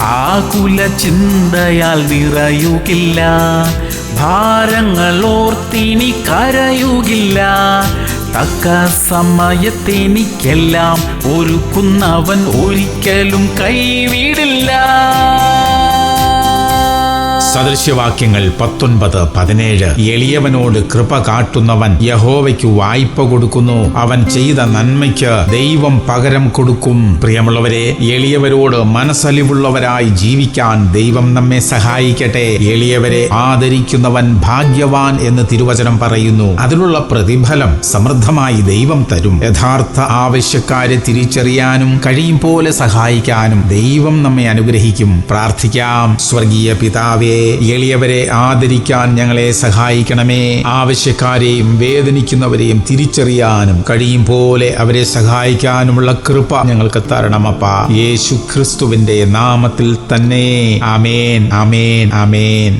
ആകുല ചിന്തയാൽ നിറയുകില്ല, ഭാരങ്ങൾ ഓർത്തിനി കരയുകില്ല. തക്ക സമയത്തെനിക്കെല്ലാം ഒരുക്കുന്നവൻ ഒരിക്കലും കൈവിടില്ല. സദൃശ്യവാക്യങ്ങൾ 19:17. എളിയവനോട് കൃപ കാട്ടുന്നവൻ യഹോവയ്ക്ക് വായ്പ കൊടുക്കുന്നു, അവൻ ചെയ്ത നന്മയ്ക്ക് ദൈവം പകരം കൊടുക്കും. പ്രിയമുള്ളവരെ, എളിയവരോട് മനസ്സലിവുള്ളവരായി ജീവിക്കാൻ ദൈവം നമ്മെ സഹായിക്കട്ടെ. എളിയവരെ ആദരിക്കുന്നവൻ ഭാഗ്യവാൻ എന്ന് തിരുവചനം പറയുന്നു. അതിനുള്ള പ്രതിഫലം സമൃദ്ധമായി ദൈവം തരും. യഥാർത്ഥ ആവശ്യക്കാരെ തിരിച്ചറിയാനും കഴിയും പോലെ സഹായിക്കാനും ദൈവം നമ്മെ അനുഗ്രഹിക്കും. പ്രാർത്ഥിക്കാം. സ്വർഗീയ പിതാവേ, എളിയവരെ ആദരിക്കാൻ ഞങ്ങളെ സഹായിക്കണമേ. ആവശ്യക്കാരെയും വേദനിക്കുന്നവരെയും തിരിച്ചറിയാനും കഴിയും പോലെ അവരെ സഹായിക്കാനുമുള്ള കൃപ ഞങ്ങൾക്ക് തരണമപ്പാ. യേശു ക്രിസ്തുവിന്റെ നാമത്തിൽ തന്നെ. ആമേൻ, ആമേൻ, ആമേൻ.